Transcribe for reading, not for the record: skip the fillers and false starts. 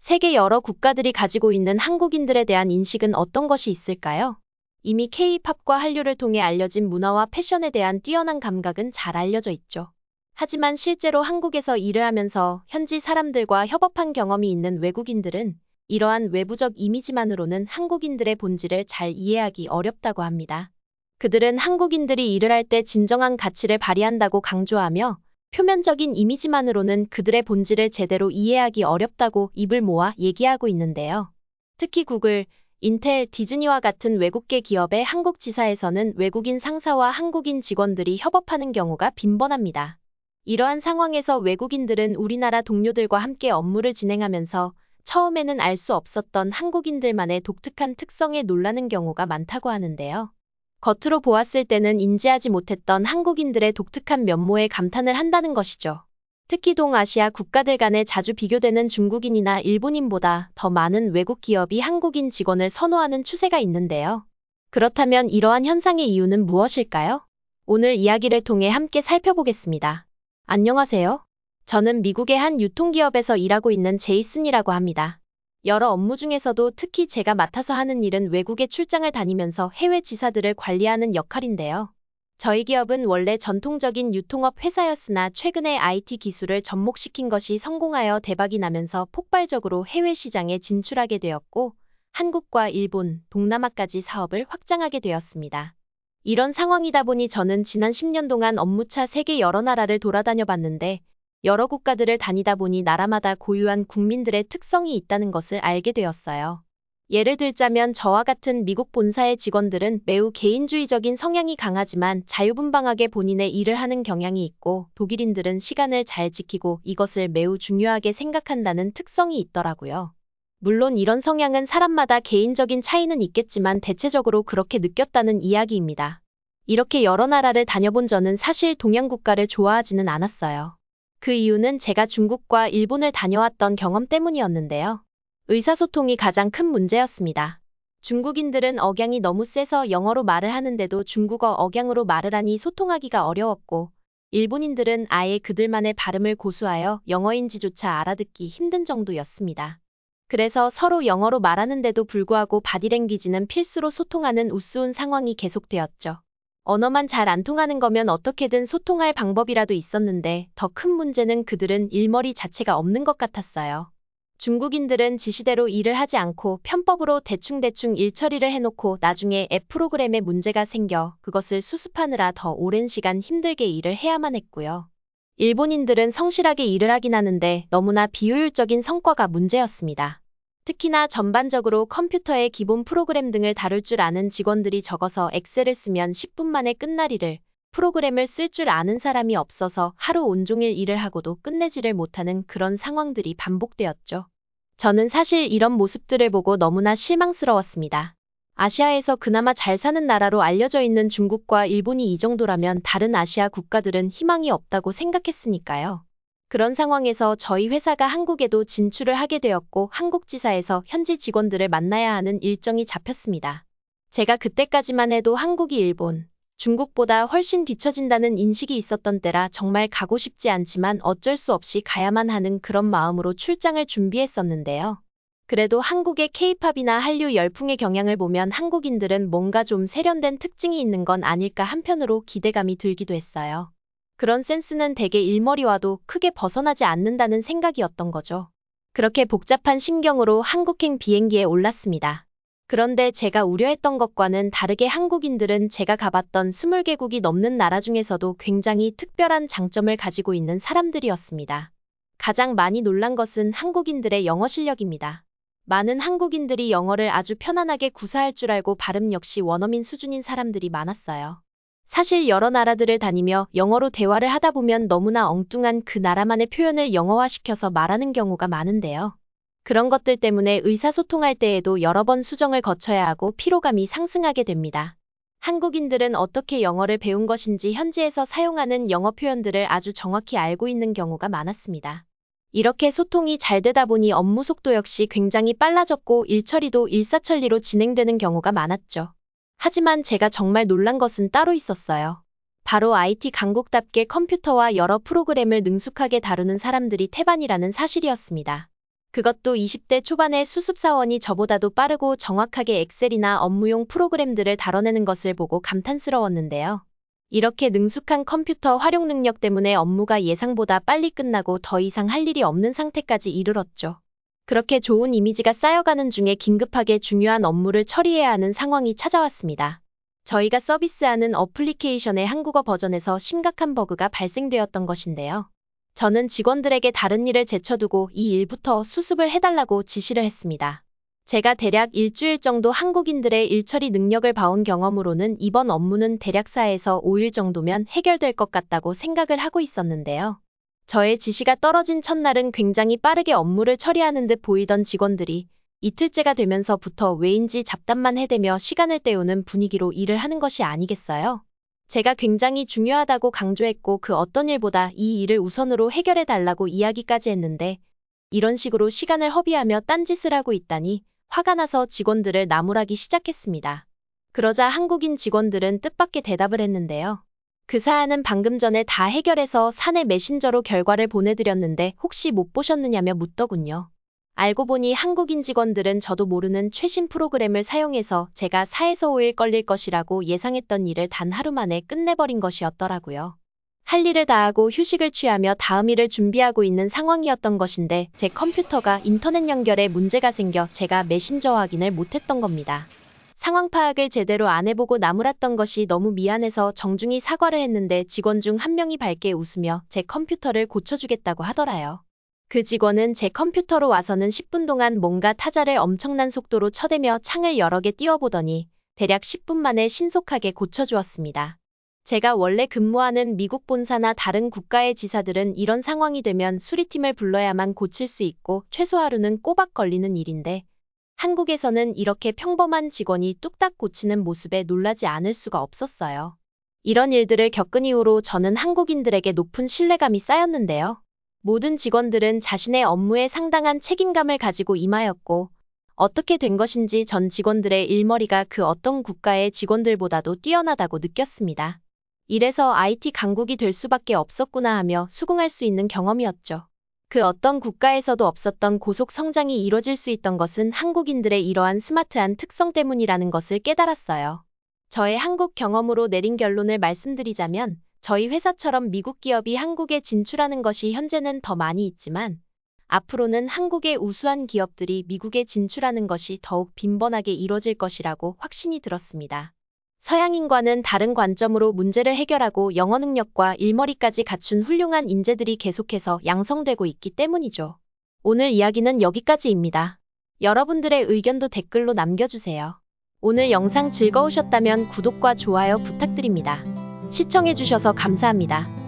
세계 여러 국가들이 가지고 있는 한국인들에 대한 인식은 어떤 것이 있을까요? 이미 K-팝과 한류를 통해 알려진 문화와 패션에 대한 뛰어난 감각은 잘 알려져 있죠. 하지만 실제로 한국에서 일을 하면서 현지 사람들과 협업한 경험이 있는 외국인들은 이러한 외부적 이미지만으로는 한국인들의 본질을 잘 이해하기 어렵다고 합니다. 그들은 한국인들이 일을 할 때 진정한 가치를 발휘한다고 강조하며 표면적인 이미지만으로는 그들의 본질을 제대로 이해하기 어렵다고 입을 모아 얘기하고 있는데요. 특히 구글, 인텔, 디즈니와 같은 외국계 기업의 한국 지사에서는 외국인 상사와 한국인 직원들이 협업하는 경우가 빈번합니다. 이러한 상황에서 외국인들은 우리나라 동료들과 함께 업무를 진행하면서 처음에는 알 수 없었던 한국인들만의 독특한 특성에 놀라는 경우가 많다고 하는데요. 겉으로 보았을 때는 인지하지 못했던 한국인들의 독특한 면모에 감탄을 한다는 것이죠. 특히 동아시아 국가들 간에 자주 비교되는 중국인이나 일본인보다 더 많은 외국 기업이 한국인 직원을 선호하는 추세가 있는데요. 그렇다면 이러한 현상의 이유는 무엇일까요? 오늘 이야기를 통해 함께 살펴보겠습니다. 안녕하세요. 저는 미국의 한 유통기업에서 일하고 있는 제이슨이라고 합니다. 여러 업무 중에서도 특히 제가 맡아서 하는 일은 외국에 출장을 다니면서 해외 지사들을 관리하는 역할인데요. 저희 기업은 원래 전통적인 유통업 회사였으나 최근에 IT 기술을 접목시킨 것이 성공하여 대박이 나면서 폭발적으로 해외 시장에 진출하게 되었고, 한국과 일본, 동남아까지 사업을 확장하게 되었습니다. 이런 상황이다 보니 저는 지난 10년 동안 업무차 세계 여러 나라를 돌아다녀 봤는데, 여러 국가들을 다니다 보니 나라마다 고유한 국민들의 특성이 있다는 것을 알게 되었어요. 예를 들자면 저와 같은 미국 본사의 직원들은 매우 개인주의적인 성향이 강하지만 자유분방하게 본인의 일을 하는 경향이 있고, 독일인들은 시간을 잘 지키고 이것을 매우 중요하게 생각한다는 특성이 있더라고요. 물론 이런 성향은 사람마다 개인적인 차이는 있겠지만 대체적으로 그렇게 느꼈다는 이야기입니다. 이렇게 여러 나라를 다녀본 저는 사실 동양 국가를 좋아하지는 않았어요. 그 이유는 제가 중국과 일본을 다녀왔던 경험 때문이었는데요. 의사소통이 가장 큰 문제였습니다. 중국인들은 억양이 너무 세서 영어로 말을 하는데도 중국어 억양으로 말을 하니 소통하기가 어려웠고, 일본인들은 아예 그들만의 발음을 고수하여 영어인지조차 알아듣기 힘든 정도였습니다. 그래서 서로 영어로 말하는데도 불구하고 바디랭귀지는 필수로 소통하는 우스운 상황이 계속되었죠. 언어만 잘 안 통하는 거면 어떻게든 소통할 방법이라도 있었는데 더 큰 문제는 그들은 일머리 자체가 없는 것 같았어요. 중국인들은 지시대로 일을 하지 않고 편법으로 대충대충 일 처리를 해놓고 나중에 앱 프로그램에 문제가 생겨 그것을 수습하느라 더 오랜 시간 힘들게 일을 해야만 했고요. 일본인들은 성실하게 일을 하긴 하는데 너무나 비효율적인 성과가 문제였습니다. 특히나 전반적으로 컴퓨터의 기본 프로그램 등을 다룰 줄 아는 직원들이 적어서 엑셀을 쓰면 10분 만에 끝날 일을 프로그램을 쓸 줄 아는 사람이 없어서 하루 온종일 일을 하고도 끝내지를 못하는 그런 상황들이 반복되었죠. 저는 사실 이런 모습들을 보고 너무나 실망스러웠습니다. 아시아에서 그나마 잘 사는 나라로 알려져 있는 중국과 일본이 이 정도라면 다른 아시아 국가들은 희망이 없다고 생각했으니까요. 그런 상황에서 저희 회사가 한국에도 진출을 하게 되었고 한국 지사에서 현지 직원들을 만나야 하는 일정이 잡혔습니다. 제가 그때까지만 해도 한국이 일본, 중국보다 훨씬 뒤처진다는 인식이 있었던 때라 정말 가고 싶지 않지만 어쩔 수 없이 가야만 하는 그런 마음으로 출장을 준비했었는데요. 그래도 한국의 K-팝이나 한류 열풍의 경향을 보면 한국인들은 뭔가 좀 세련된 특징이 있는 건 아닐까 한편으로 기대감이 들기도 했어요. 그런 센스는 대개 일머리와도 크게 벗어나지 않는다는 생각이었던 거죠. 그렇게 복잡한 심경으로 한국행 비행기에 올랐습니다. 그런데 제가 우려했던 것과는 다르게 한국인들은 제가 가봤던 20개국이 넘는 나라 중에서도 굉장히 특별한 장점을 가지고 있는 사람들이었습니다. 가장 많이 놀란 것은 한국인들의 영어 실력입니다. 많은 한국인들이 영어를 아주 편안하게 구사할 줄 알고 발음 역시 원어민 수준인 사람들이 많았어요. 사실 여러 나라들을 다니며 영어로 대화를 하다 보면 너무나 엉뚱한 그 나라만의 표현을 영어화시켜서 말하는 경우가 많은데요. 그런 것들 때문에 의사소통할 때에도 여러 번 수정을 거쳐야 하고 피로감이 상승하게 됩니다. 한국인들은 어떻게 영어를 배운 것인지 현지에서 사용하는 영어 표현들을 아주 정확히 알고 있는 경우가 많았습니다. 이렇게 소통이 잘 되다 보니 업무 속도 역시 굉장히 빨라졌고 일 처리도 일사천리로 진행되는 경우가 많았죠. 하지만 제가 정말 놀란 것은 따로 있었어요. 바로 IT 강국답게 컴퓨터와 여러 프로그램을 능숙하게 다루는 사람들이 태반이라는 사실이었습니다. 그것도 20대 초반의 수습사원이 저보다도 빠르고 정확하게 엑셀이나 업무용 프로그램들을 다뤄내는 것을 보고 감탄스러웠는데요. 이렇게 능숙한 컴퓨터 활용 능력 때문에 업무가 예상보다 빨리 끝나고 더 이상 할 일이 없는 상태까지 이르렀죠. 그렇게 좋은 이미지가 쌓여가는 중에 긴급하게 중요한 업무를 처리해야 하는 상황이 찾아왔습니다. 저희가 서비스하는 어플리케이션의 한국어 버전에서 심각한 버그가 발생되었던 것인데요. 저는 직원들에게 다른 일을 제쳐두고 이 일부터 수습을 해달라고 지시를 했습니다. 제가 대략 일주일 정도 한국인들의 일처리 능력을 봐온 경험으로는 이번 업무는 대략 4에서 5일 정도면 해결될 것 같다고 생각을 하고 있었는데요. 저의 지시가 떨어진 첫날은 굉장히 빠르게 업무를 처리하는 듯 보이던 직원들이 이틀째가 되면서부터 왜인지 잡담만 해대며 시간을 때우는 분위기로 일을 하는 것이 아니겠어요? 제가 굉장히 중요하다고 강조했고 그 어떤 일보다 이 일을 우선으로 해결해달라고 이야기까지 했는데 이런 식으로 시간을 허비하며 딴짓을 하고 있다니 화가 나서 직원들을 나무라기 시작했습니다. 그러자 한국인 직원들은 뜻밖의 대답을 했는데요. 그 사안은 방금 전에 다 해결해서 사내 메신저로 결과를 보내드렸는데 혹시 못 보셨느냐며 묻더군요. 알고 보니 한국인 직원들은 저도 모르는 최신 프로그램을 사용해서 제가 4에서 5일 걸릴 것이라고 예상했던 일을 단 하루 만에 끝내버린 것이었더라고요. 할 일을 다 하고 휴식을 취하며 다음 일을 준비하고 있는 상황이었던 것인데 제 컴퓨터가 인터넷 연결에 문제가 생겨 제가 메신저 확인을 못했던 겁니다. 상황 파악을 제대로 안 해보고 나무랐던 것이 너무 미안해서 정중히 사과를 했는데 직원 중 한 명이 밝게 웃으며 제 컴퓨터를 고쳐주겠다고 하더라요. 그 직원은 제 컴퓨터로 와서는 10분 동안 뭔가 타자를 엄청난 속도로 쳐대며 창을 여러 개 띄워보더니 대략 10분 만에 신속하게 고쳐주었습니다. 제가 원래 근무하는 미국 본사나 다른 국가의 지사들은 이런 상황이 되면 수리팀을 불러야만 고칠 수 있고 최소 하루는 꼬박 걸리는 일인데 한국에서는 이렇게 평범한 직원이 뚝딱 고치는 모습에 놀라지 않을 수가 없었어요. 이런 일들을 겪은 이후로 저는 한국인들에게 높은 신뢰감이 쌓였는데요. 모든 직원들은 자신의 업무에 상당한 책임감을 가지고 임하였고 어떻게 된 것인지 전 직원들의 일머리가 그 어떤 국가의 직원들보다도 뛰어나다고 느꼈습니다. 이래서 IT 강국이 될 수밖에 없었구나 하며 수긍할 수 있는 경험이었죠. 그 어떤 국가에서도 없었던 고속 성장이 이뤄질 수 있던 것은 한국인들의 이러한 스마트한 특성 때문이라는 것을 깨달았어요. 저의 한국 경험으로 내린 결론을 말씀드리자면 저희 회사처럼 미국 기업이 한국에 진출하는 것이 현재는 더 많이 있지만 앞으로는 한국의 우수한 기업들이 미국에 진출하는 것이 더욱 빈번하게 이뤄질 것이라고 확신이 들었습니다. 서양인과는 다른 관점으로 문제를 해결하고 영어 능력과 일머리까지 갖춘 훌륭한 인재들이 계속해서 양성되고 있기 때문이죠. 오늘 이야기는 여기까지입니다. 여러분들의 의견도 댓글로 남겨주세요. 오늘 영상 즐거우셨다면 구독과 좋아요 부탁드립니다. 시청해주셔서 감사합니다.